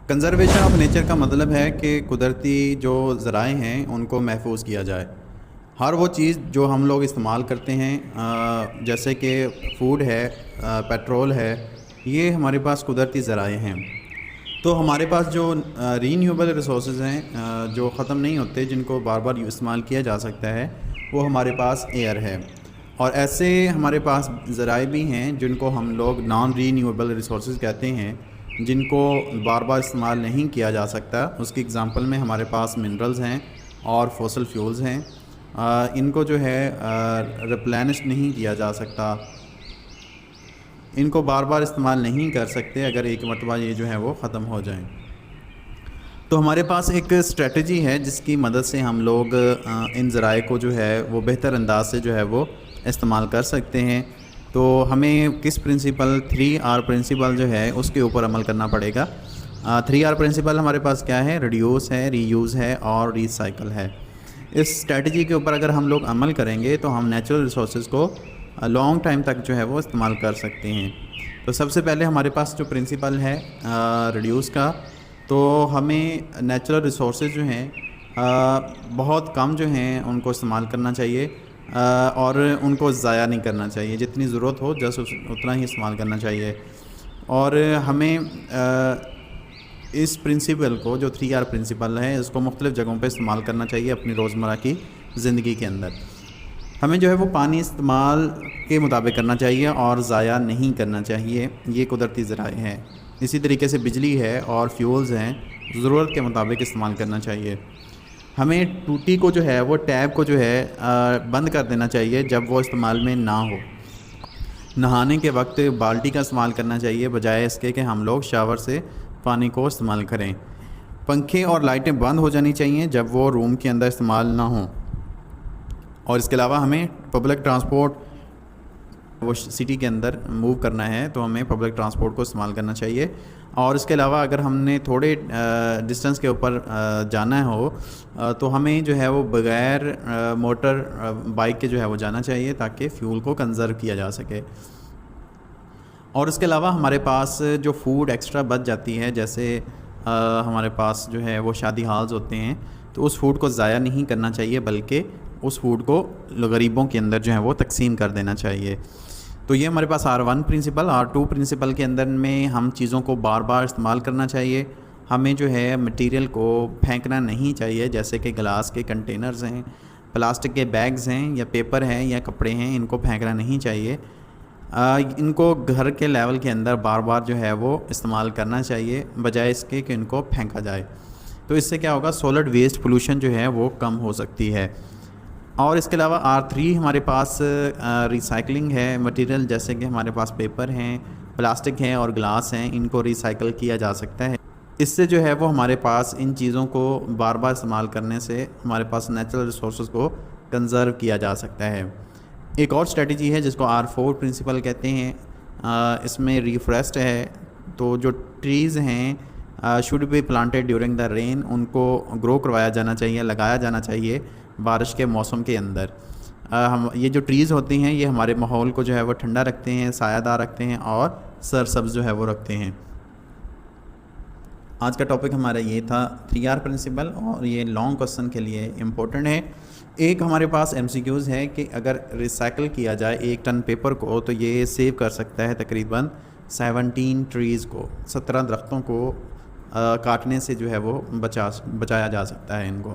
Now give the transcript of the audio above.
Conservation of nature کا مطلب ہے کہ قدرتی جو ذرائع ہیں ان کو محفوظ کیا جائے۔ ہر وہ چیز جو ہم لوگ استعمال کرتے ہیں جیسے کہ فوڈ ہے، پیٹرول ہے، یہ ہمارے پاس قدرتی ذرائع ہیں۔ تو ہمارے پاس جو رینیویبل ریسورسز ہیں جو ختم نہیں ہوتے، جن کو بار بار استعمال کیا جا سکتا ہے، وہ ہمارے پاس ایئر ہے۔ اور ایسے ہمارے پاس ذرائع بھی ہیں جن کو ہم لوگ نان رینیویبل ریسورسز کہتے ہیں، جن کو بار بار استعمال نہیں کیا جا سکتا۔ اس کی اگزامپل میں ہمارے پاس منرلز ہیں اور فوسل فیولز ہیں۔ ان کو جو ہے ریپلینش نہیں کیا جا سکتا، ان کو بار بار استعمال نہیں کر سکتے اگر ایک مرتبہ یہ جو ہے وہ ختم ہو جائیں۔ تو ہمارے پاس ایک اسٹریٹجی ہے جس کی مدد سے ہم لوگ ان ذرائع کو جو ہے وہ بہتر انداز سے جو ہے وہ استعمال کر سکتے ہیں۔ تو ہمیں کس پرنسپل 3R پرنسپل جو ہے اس کے اوپر عمل کرنا پڑے گا۔ 3R پرنسپل ہمارے پاس کیا ہے؟ ریڈیوس ہے، ری یوز ہے اور ری سائیکل ہے۔ اس اسٹریٹجی کے اوپر اگر ہم لوگ عمل کریں گے تو ہم نیچرل ریسورسز کو لانگ ٹائم تک جو ہے وہ استعمال کر سکتے ہیں۔ تو سب سے پہلے ہمارے پاس جو پرنسپل ہے ریڈیوس کا، تو ہمیں نیچرل ریسورسز جو ہیں بہت کم جو ہیں ان کو استعمال کرنا چاہیے اور ان کو ضائع نہیں کرنا چاہیے۔ جتنی ضرورت ہو جس اتنا ہی استعمال کرنا چاہیے۔ اور ہمیں اس پرنسپل کو، جو 3R پرنسپل ہے، اس کو مختلف جگہوں پہ استعمال کرنا چاہیے اپنی روزمرہ کی زندگی کے اندر۔ ہمیں جو ہے وہ پانی استعمال کے مطابق کرنا چاہیے اور ضائع نہیں کرنا چاہیے، یہ قدرتی ذرائع ہیں۔ اسی طریقے سے بجلی ہے اور فیولز ہیں، ضرورت کے مطابق استعمال کرنا چاہیے۔ ہمیں ٹوٹی کو جو ہے وہ ٹیپ کو جو ہے بند کر دینا چاہیے جب وہ استعمال میں نہ ہو۔ نہانے کے وقت بالٹی کا استعمال کرنا چاہیے بجائے اس کے کہ ہم لوگ شاور سے پانی کو استعمال کریں۔ پنکھے اور لائٹیں بند ہو جانی چاہیے جب وہ روم کے اندر استعمال نہ ہوں۔ اور اس کے علاوہ ہمیں پبلک ٹرانسپورٹ، وہ سٹی کے اندر موو کرنا ہے تو ہمیں پبلک ٹرانسپورٹ کو استعمال کرنا چاہیے۔ اور اس کے علاوہ اگر ہم نے تھوڑے ڈسٹنس کے اوپر جانا ہو تو ہمیں جو ہے وہ بغیر موٹر بائک کے جو ہے وہ جانا چاہیے تاکہ فیول کو کنزرو کیا جا سکے۔ اور اس کے علاوہ ہمارے پاس جو فوڈ ایکسٹرا بچ جاتی ہے، جیسے ہمارے پاس جو ہے وہ شادی ہالز ہوتے ہیں، تو اس فوڈ کو ضائع نہیں کرنا چاہیے بلکہ اس فوڈ کو غریبوں کے اندر جو ہے وہ تقسیم کر دینا چاہیے۔ تو یہ ہمارے پاس R1 پرنسپل۔ R2 پرنسپل کے اندر میں ہم چیزوں کو بار بار استعمال کرنا چاہیے۔ ہمیں جو ہے مٹیریل کو پھینکنا نہیں چاہیے، جیسے کہ گلاس کے کنٹینرز ہیں، پلاسٹک کے بیگز ہیں یا پیپر ہیں یا کپڑے ہیں، ان کو پھینکنا نہیں چاہیے۔ ان کو گھر کے لیول کے اندر بار بار جو ہے وہ استعمال کرنا چاہیے بجائے اس کے کہ ان کو پھینکا جائے۔ تو اس سے کیا ہوگا؟ سولڈ ویسٹ پولوشن جو ہے وہ کم ہو سکتی ہے۔ اور اس کے علاوہ R3 ہمارے پاس ریسائکلنگ ہے مٹیریل، جیسے کہ ہمارے پاس پیپر ہیں، پلاسٹک ہیں اور گلاس ہیں، ان کو ریسائکل کیا جا سکتا ہے۔ اس سے جو ہے وہ ہمارے پاس ان چیزوں کو بار بار استعمال کرنے سے ہمارے پاس نیچرل ریسورسز کو کنزرو کیا جا سکتا ہے۔ ایک اور اسٹریٹجی ہے جس کو R4 پرنسپل کہتے ہیں، اس میں ریفریسٹ ہے۔ تو جو ٹریز ہیں should be planted during the rain, ان کو گرو کروایا جانا چاہیے، لگایا جانا چاہیے بارش کے موسم کے اندر۔ یہ جو ٹریز ہوتی ہیں یہ ہمارے ماحول کو جو ہے وہ ٹھنڈا رکھتے ہیں، سایہ دار رکھتے ہیں اور سرسبز جو ہے وہ رکھتے ہیں۔ آج کا ٹاپک ہمارا یہ تھا 3R پرنسپل، اور یہ لانگ کوسچن کے لیے امپورٹنٹ ہے۔ ایک ہمارے پاس MCQs ہے کہ اگر ریسائکل کیا جائے 1 ٹن پیپر کو تو یہ سیو کر سکتا ہے تقریباً 17 ٹریز کو، 17 درختوں کو کاٹنے سے جو ہے وہ بچایا جا سکتا ہے ان کو۔